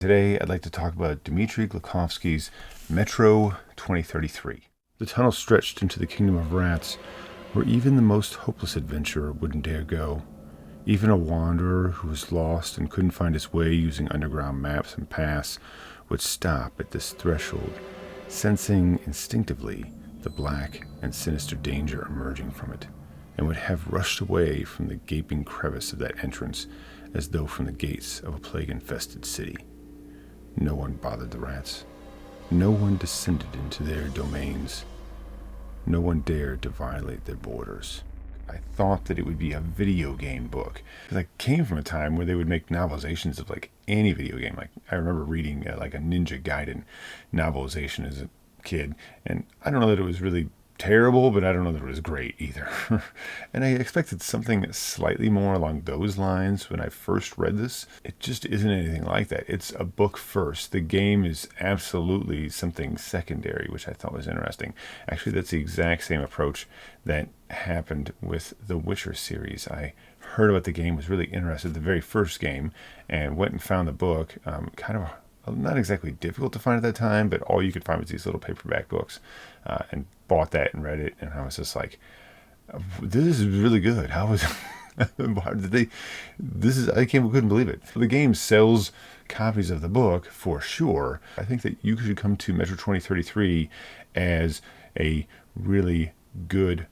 Today, I'd like to talk about Dmitry Glukhovsky's Metro 2033. The tunnel stretched into the kingdom of rats, where even the most hopeless adventurer wouldn't dare go. Even a wanderer who was lost and couldn't find his way using underground maps and paths would stop at this threshold, sensing instinctively the black and sinister danger emerging from it, and would have rushed away from the gaping crevice of that entrance as though from the gates of a plague-infested city. No one bothered the rats. No one descended into their domains. No one dared to violate their borders. I thought that it would be a video game book, because I came from a time where they would make novelizations of like any video game. Like I remember reading like a Ninja Gaiden novelization as a kid, and I don't know that it was really terrible, but I don't know that it was great either. And I expected something slightly more along those lines when I first read this. It just isn't anything like that. It's a book first. The game is absolutely something secondary, which I thought was interesting. Actually, that's the exact same approach that happened with the Witcher series. I heard about the game, was really interested in the very first game, and went and found the book. Kind of not exactly difficult to find at that time, but all you could find was these little paperback books, and bought that and read it, and I was just like, this is really good. How was how did they couldn't believe it. The game sells copies of the book for sure. I think that you should come to Metro 2033 as a really good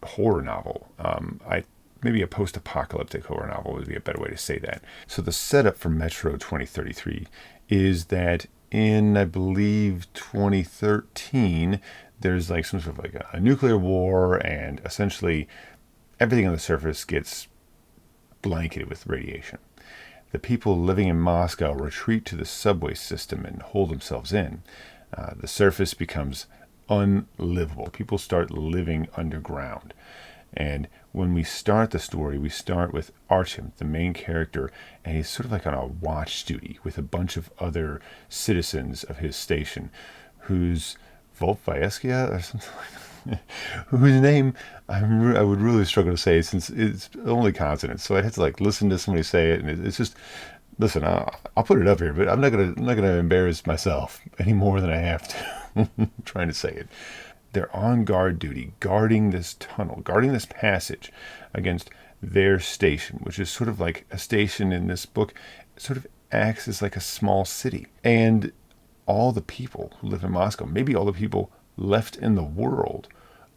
horror novel. Maybe a post-apocalyptic horror novel would be a better way to say that. So the setup for Metro 2033 is that in, I believe, 2013, there's like some sort of like a nuclear war, and essentially everything on the surface gets blanketed with radiation. The people living in Moscow retreat to the subway system and hold themselves in. The surface becomes unlivable. People start living underground. And when we start the story, we start with Artyom, the main character, and he's sort of like on a watch duty with a bunch of other citizens of his station, whose Volvaeskia or something like that, whose name I would really struggle to say since it's only consonants. So I had to like listen to somebody say it, and it's just, listen, I'll put it up here, but I'm not gonna embarrass myself any more than I have to trying to say it. They're on guard duty, guarding this tunnel, guarding this passage against their station, which is sort of like a station in this book. It sort of acts as like a small city. And all the people who live in Moscow, maybe all the people left in the world,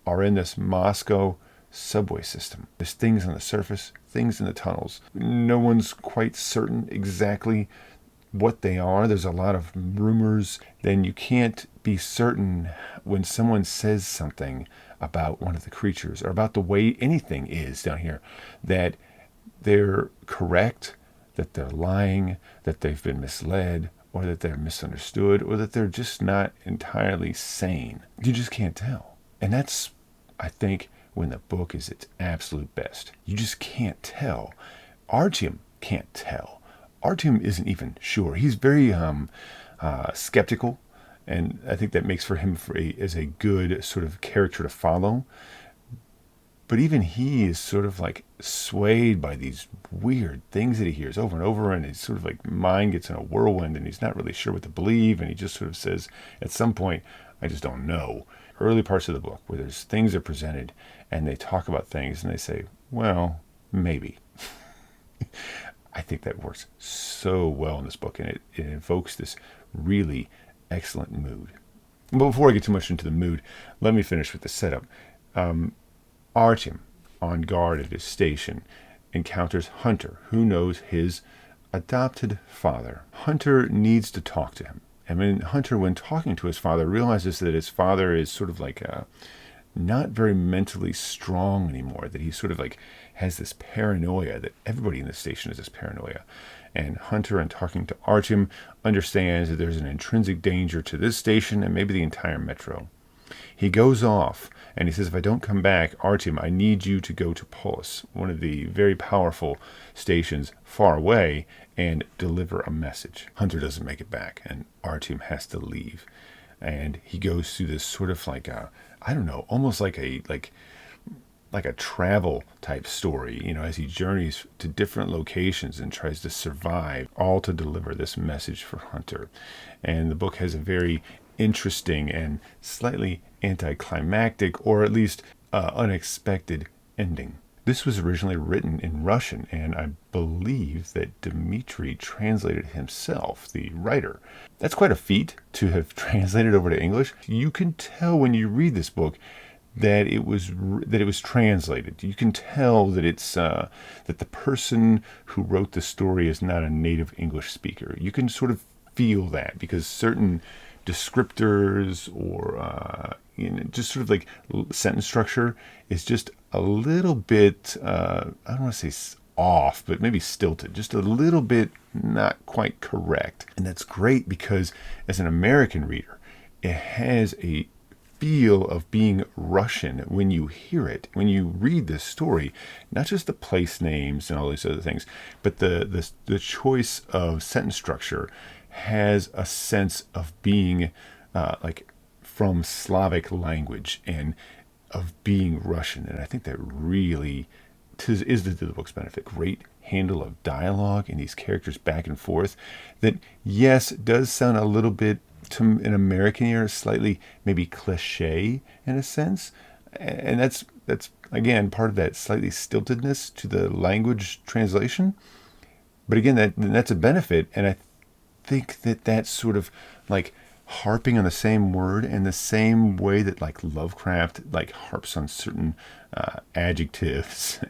are in this Moscow subway system. There's things on the surface, things in the tunnels. No one's quite certain exactly what they are. There's a lot of rumors. Then you can't be certain when someone says something about one of the creatures or about the way anything is down here, that they're correct, that they're lying, that they've been misled, or that they're misunderstood, or that they're just not entirely sane. You just can't tell. And that's, I think, when the book is its absolute best. You just can't tell. Artyom can't tell. Artyom isn't even sure. He's very skeptical, and I think that makes for him as a good sort of character to follow. But even he is sort of like swayed by these weird things that he hears over and over, and his sort of like mind gets in a whirlwind, and he's not really sure what to believe, and he just sort of says, at some point, I just don't know. Early parts of the book where there's things are presented, and they talk about things, and they say, well, maybe. I think that works so well in this book, and it invokes this really excellent mood. But before I get too much into the mood, let me finish with the setup. Artyom, on guard at his station, encounters Hunter, who knows his adopted father. Hunter needs to talk to him. And when Hunter, when talking to his father, realizes that his father is sort of like not very mentally strong anymore, that he sort of like has this paranoia, that everybody in the station has this paranoia. And Hunter, in talking to Artyom, understands that there's an intrinsic danger to this station and maybe the entire metro. He goes off and he says, if I don't come back, Artyom, I need you to go to Polis, one of the very powerful stations far away, and deliver a message. Hunter doesn't make it back, and Artyom has to leave. And he goes through this sort of like I don't know, almost like like a travel type story, as he journeys to different locations and tries to survive, all to deliver this message for Hunter. And the book has a very interesting and slightly anticlimactic, or at least unexpected ending. This was originally written in Russian, and I believe that Dmitry translated himself, the writer. That's quite a feat to have translated over to English. You can tell when you read this book that it was translated. You can tell that it's that the person who wrote the story is not a native English speaker. You can sort of feel that because certain descriptors or just sort of like sentence structure is just a little bit, I don't want to say off, but maybe stilted, just a little bit not quite correct. And that's great because as an American reader, it has a feel of being Russian when you hear it, when you read this story, not just the place names and all these other things, but the choice of sentence structure has a sense of being like from Slavic language and of being Russian. And I think that really is to the book's benefit. Great handle of dialogue and these characters back and forth that, yes, does sound a little bit to an American ear slightly maybe cliche in a sense. And that's again part of that slightly stiltedness to the language translation. But again, that's a benefit. And I think that's sort of like harping on the same word in the same way that like Lovecraft like harps on certain adjectives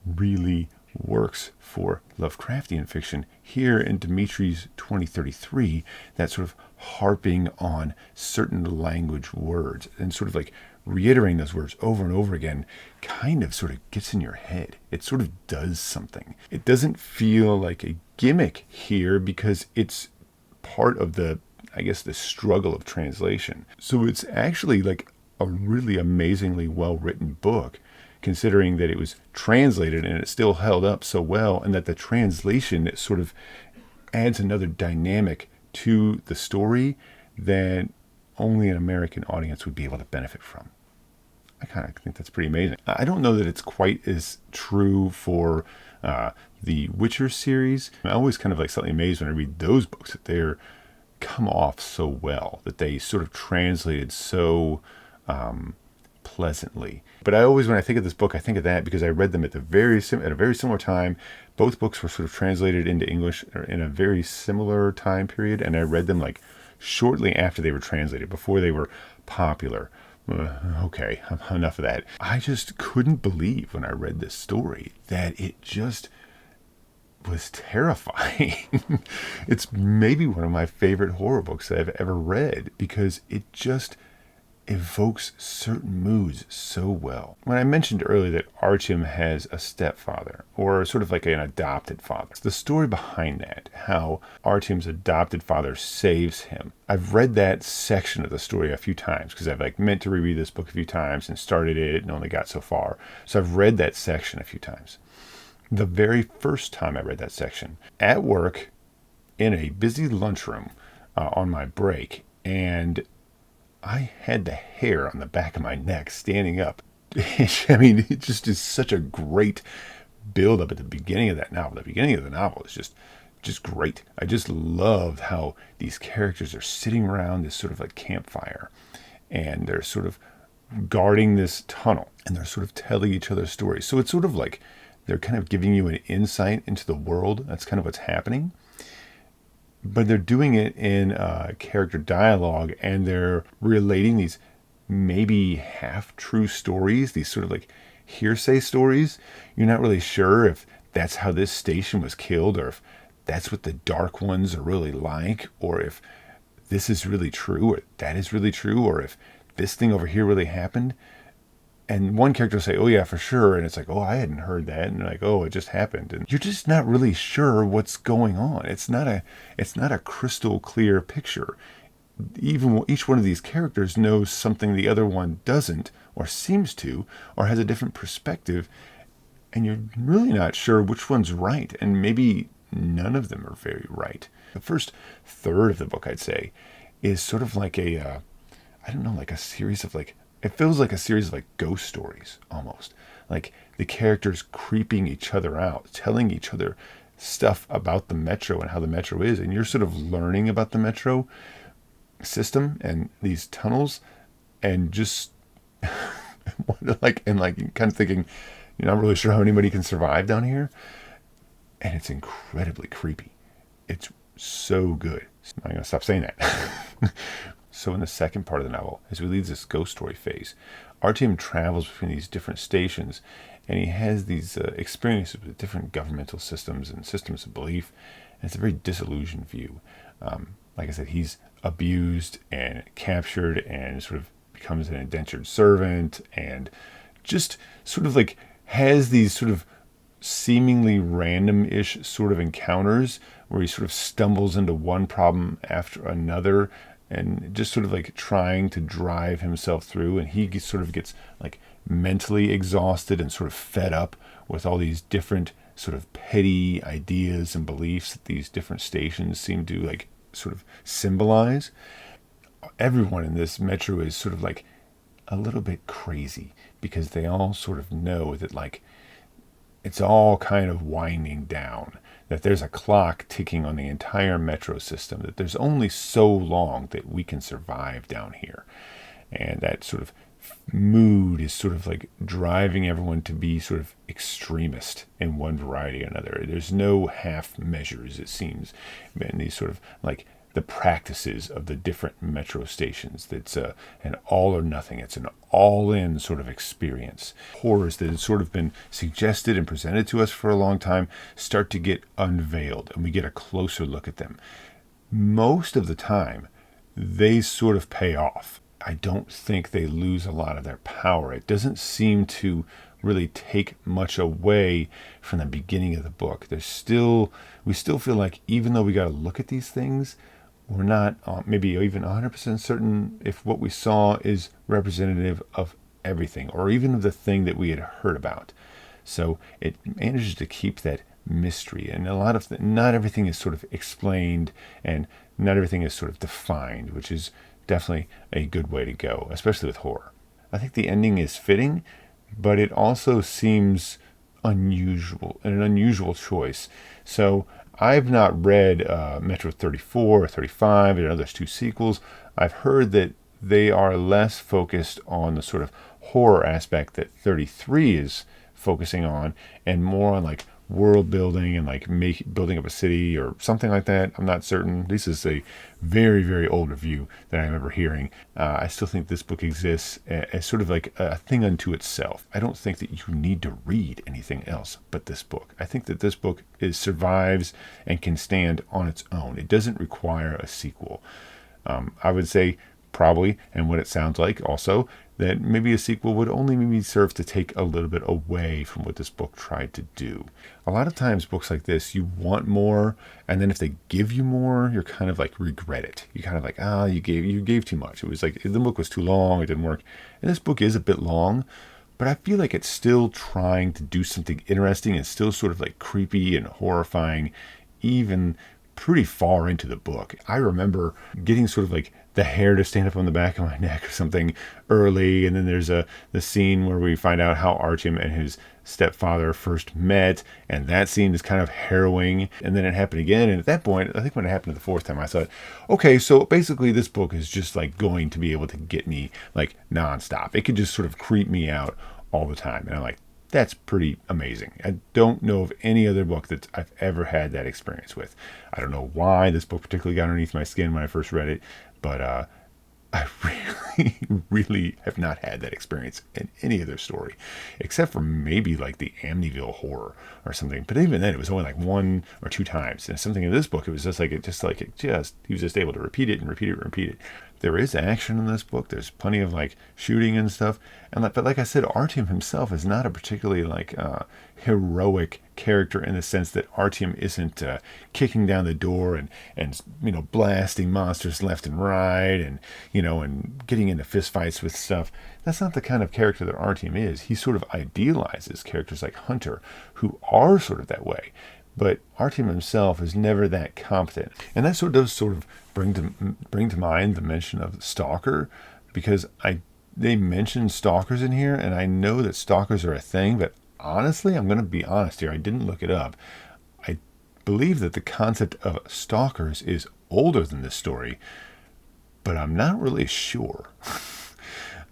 really works for Lovecraftian fiction. Here in Dmitry's 2033, that sort of harping on certain language words and sort of like reiterating those words over and over again kind of sort of gets in your head. It sort of does something. It doesn't feel like a gimmick here because it's part of the struggle of translation. So it's actually like a really amazingly well-written book, considering that it was translated and it still held up so well, and that the translation sort of adds another dynamic to the story that only an American audience would be able to benefit from. I kind of think that's pretty amazing. I don't know that it's quite as true for the Witcher series. I always kind of like slightly amazed when I read those books that they're come off so well, that they sort of translated so pleasantly. But I always, when I think of this book, I think of that because I read them at a very similar time. Both books were sort of translated into English in a very similar time period, and I read them like shortly after they were translated, before they were popular. Okay, enough of that. I just couldn't believe when I read this story that it just was terrifying. It's maybe one of my favorite horror books that I've ever read because it just evokes certain moods so well. When I mentioned earlier that Artyom has a stepfather, or sort of like an adopted father, the story behind that, how Artyom's adopted father saves him. I've read that section of the story a few times because I've like meant to reread this book a few times and started it and only got so far. So I've read that section a few times. The very first time I read that section, at work, in a busy lunchroom on my break, and I had the hair on the back of my neck standing up. I mean, it just is such a great build up at the beginning of that novel. The beginning of the novel is just great. I just love how these characters are sitting around this sort of like campfire, and they're sort of guarding this tunnel, and they're sort of telling each other stories. So it's sort of like they're kind of giving you an insight into the world. That's kind of what's happening. But they're doing it in character dialogue, and they're relating these maybe half-true stories, these sort of like hearsay stories. You're not really sure if that's how this station was killed, or if that's what the Dark Ones are really like, or if this is really true, or that is really true, or if this thing over here really happened. And one character will say, oh yeah, for sure. And it's like, oh, I hadn't heard that. And they're like, oh, it just happened. And you're just not really sure what's going on. It's not a crystal clear picture. Even each one of these characters knows something the other one doesn't, or seems to, or has a different perspective. And you're really not sure which one's right. And maybe none of them are very right. The first third of the book, I'd say, is sort of like like a series of like it feels like a series of like ghost stories almost. Like the characters creeping each other out, telling each other stuff about the metro and how the metro is, and you're sort of learning about the metro system and these tunnels, and just like kind of thinking, you're not really sure how anybody can survive down here, and it's incredibly creepy. It's so good. I'm gonna stop saying that. So in the second part of the novel, as we leave this ghost story phase, Artyom travels between these different stations, and he has these experiences with different governmental systems and systems of belief. And it's a very disillusioned view. Like I said, he's abused and captured and sort of becomes an indentured servant, and just sort of like has these sort of seemingly random-ish sort of encounters where he sort of stumbles into one problem after another, and just sort of like trying to drive himself through, and he sort of gets like mentally exhausted and sort of fed up with all these different sort of petty ideas and beliefs that these different stations seem to like sort of symbolize. Everyone in this metro is sort of like a little bit crazy, because they all sort of know that like it's all kind of winding down, that there's a clock ticking on the entire metro system, that there's only so long that we can survive down here. And that sort of mood is sort of like driving everyone to be sort of extremist in one variety or another. There's no half measures, it seems, in these sort of like the practices of the different metro stations. That's an all or nothing. It's an all-in sort of experience. Horrors that had sort of been suggested and presented to us for a long time start to get unveiled, and we get a closer look at them. Most of the time, they sort of pay off. I don't think they lose a lot of their power. It doesn't seem to really take much away from the beginning of the book. We still feel like, even though we got to look at these things, we're not maybe even 100% certain if what we saw is representative of everything, or even of the thing that we had heard about. So it manages to keep that mystery, and not everything is sort of explained, and not everything is sort of defined, which is definitely a good way to go, especially with horror. I think the ending is fitting, but it also seems unusual, and an unusual choice. So I've not read Metro 34 or 35, and there's two sequels. I've heard that they are less focused on the sort of horror aspect that 33 is focusing on, and more on like world building and like building up a city or something like that. I'm not certain. This is a very, very old review that I remember hearing. I still think this book exists as sort of like a thing unto itself. I don't think that you need to read anything else but this book. I think that this book survives and can stand on its own. It doesn't require a sequel. I would say probably, and what it sounds like also, that maybe a sequel would only maybe serve to take a little bit away from what this book tried to do. A lot of times books like this, you want more, and then if they give you more, you're kind of like regret it. You kind of like, you gave too much. It was like the book was too long, it didn't work. And this book is a bit long, but I feel like it's still trying to do something interesting and still sort of like creepy and horrifying, even pretty far into the book. I remember getting sort of like the hair to stand up on the back of my neck or something early, and then there's the scene where we find out how Artyom and his stepfather first met, and that scene is kind of harrowing, and then it happened again, and at that point, I think when it happened the fourth time, I thought, okay, so basically this book is just like going to be able to get me like nonstop. It could just sort of creep me out all the time, and I'm like, that's pretty amazing. I don't know of any other book that I've ever had that experience with. I don't know why this book particularly got underneath my skin when I first read it, but I really, really have not had that experience in any other story, except for maybe like the Amityville Horror or something. But even then, it was only like one or two times. And something in this book, it was he was just able to repeat it and repeat it and repeat it. There is action in this book. There's plenty of like shooting and stuff. But like I said, Artyom himself is not a particularly like heroic character, in the sense that Artyom isn't kicking down the door and blasting monsters left and right, and and getting into fistfights with stuff. That's not the kind of character that Artyom is. He sort of idealizes characters like Hunter, who are sort of that way. But Artyom himself is never that competent. And that does bring to mind the mention of Stalker, because I they mention stalkers in here, and I know that stalkers are a thing, but honestly, I'm going to be honest here. I didn't look it up. I believe that the concept of stalkers is older than this story, but I'm not really sure.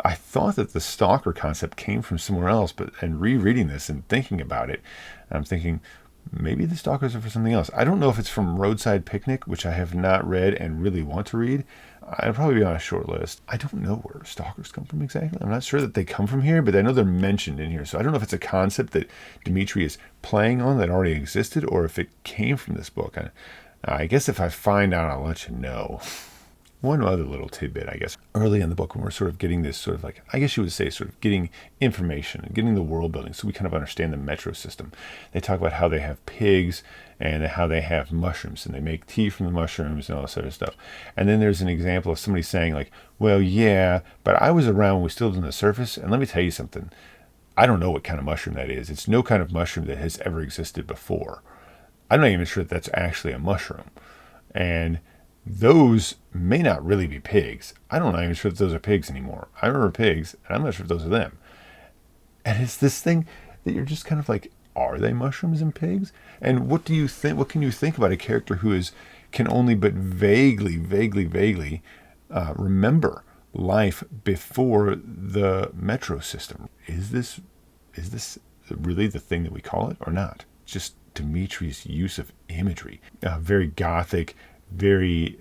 I thought that the stalker concept came from somewhere else, and rereading this and thinking about it, I'm thinking maybe the stalkers are for something else. I don't know if it's from Roadside Picnic, which I have not read and really want to read. I'd probably be on a short list. I don't know where stalkers come from exactly. I'm not sure that they come from here, but I know they're mentioned in here. So I don't know if it's a concept that Dmitry is playing on that already existed, or if it came from this book. I guess if I find out, I'll let you know. One other little tidbit, I guess, early in the book when we're sort of getting this sort of like, I guess you would say sort of getting information and getting the world building so we kind of understand the metro system. They talk about how they have pigs and how they have mushrooms and they make tea from the mushrooms and all this sort of stuff. And then there's an example of somebody saying like, well, yeah, but I was around when we still lived on the surface, and let me tell you something. I don't know what kind of mushroom that is. It's no kind of mushroom that has ever existed before. I'm not even sure that that's actually a mushroom. And those may not really be pigs. I'm not even sure that those are pigs anymore. I remember pigs, and I'm not sure if those are them. And it's this thing that you're just kind of like, are they mushrooms and pigs? And what do you think? What can you think about a character who can only but vaguely remember life before the metro system? Is this really the thing that we call it or not? Just Dmitry's use of imagery, very gothic, very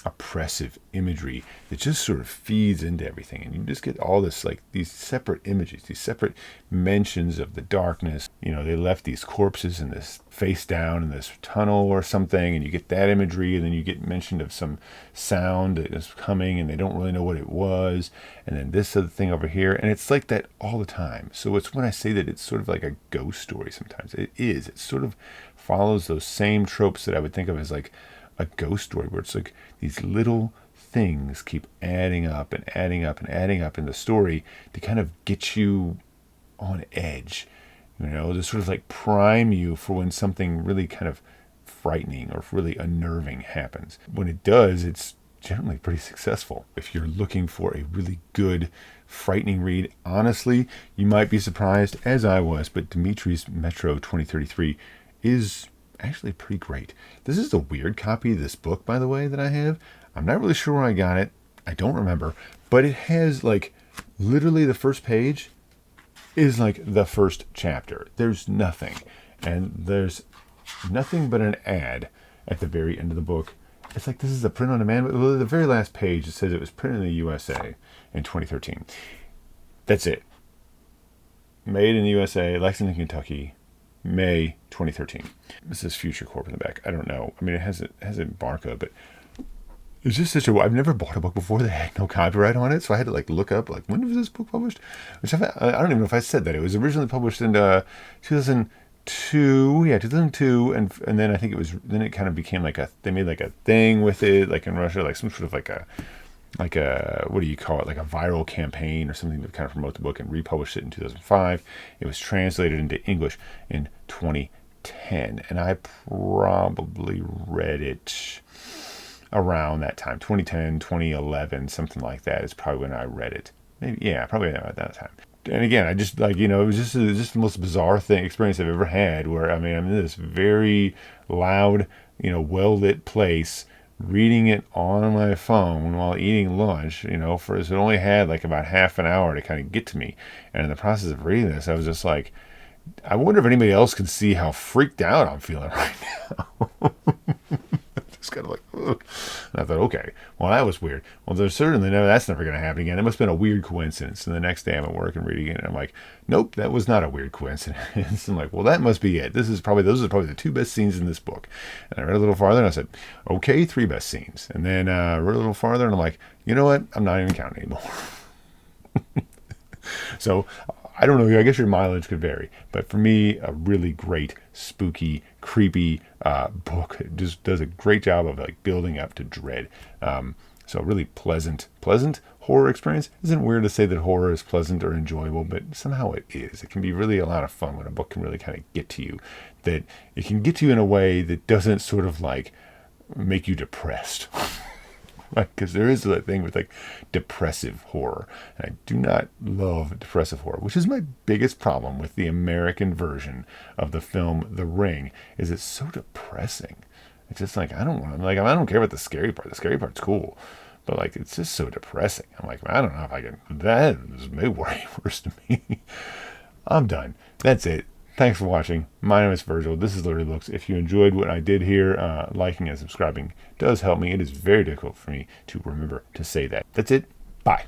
oppressive imagery that just sort of feeds into everything, and you just get all this like these separate images, these separate mentions of the darkness. They left these corpses in this face down in this tunnel or something, and you get that imagery, and then you get mentioned of some sound that is coming and they don't really know what it was, and then this other thing over here, and it's like that all the time. So it's when I say that it's sort of like a ghost story sometimes. It sort of follows those same tropes that I would think of as like a ghost story, where it's like these little things keep adding up and adding up and adding up in the story to kind of get you on edge, to sort of like prime you for when something really kind of frightening or really unnerving happens. When it does, it's generally pretty successful. If you're looking for a really good, frightening read, honestly, you might be surprised, as I was, but Dmitry's Metro 2033 is actually pretty great. This is a weird copy of this book, by the way, that I have. I'm not really sure where I got it. I don't remember. But it has like literally the first page is like the first chapter. There's nothing. And there's nothing but an ad at the very end of the book. It's like this is a print on demand. Well, the very last page, it says it was printed in the USA in 2013. That's it. Made in the USA, Lexington, Kentucky, May 2013. This is Future Corp in the back. I don't know. I mean, it has a barcode, but it's just such a. I've never bought a book before that had no copyright on it, so I had to like look up like when was this book published. Which I don't even know if I said that. It was originally published in 2002. Yeah, 2002, and then I think it was. Then it kind of became like they made like a thing with it, like in Russia, like some sort of like a what do you call it, like a viral campaign or something to kind of promote the book, and republished it in 2005. It was translated into English in 2010, and I probably read it around that time, 2010, 2011, something like that is probably when I read it. Maybe, yeah, probably at that time. And again, I just like, it was just the most bizarre experience I've ever had, where I'm in this very loud, well-lit place, reading it on my phone while eating lunch, for it only had like about half an hour to kind of get to me. And in the process of reading this, I was just like, I wonder if anybody else can see how freaked out I'm feeling right now. Just kind of like, ugh. And I thought, okay, well, that was weird. Well, there's certainly that's never going to happen again. It must have been a weird coincidence. And the next day I'm at work and reading it, and I'm like, nope, that was not a weird coincidence. I'm like, well, that must be it. Those are probably the two best scenes in this book. And I read a little farther, and I said, okay, 3 best scenes. And then I read a little farther, and I'm like, you know what? I'm not even counting anymore. So I don't know. I guess your mileage could vary, but for me, a really great, spooky, creepy book. It just does a great job of like building up to dread. So really pleasant horror experience. Isn't weird to say that horror is pleasant or enjoyable, but somehow it is. It can be really a lot of fun when a book can really kind of get to you. That it can get to you in a way that doesn't sort of like make you depressed. Right? Because there is that thing with like depressive horror. And I do not love depressive horror, which is my biggest problem with the American version of the film The Ring, is it's so depressing. It's just like, I don't care about the scary part. The scary part's cool. But like, it's just so depressing. I'm like, I don't know if I can, that is way worse to me. I'm done. That's it. Thanks for watching. My name is Virgil. This is Literally Looks. If you enjoyed what I did here, liking and subscribing does help me. It is very difficult for me to remember to say that. That's it. Bye.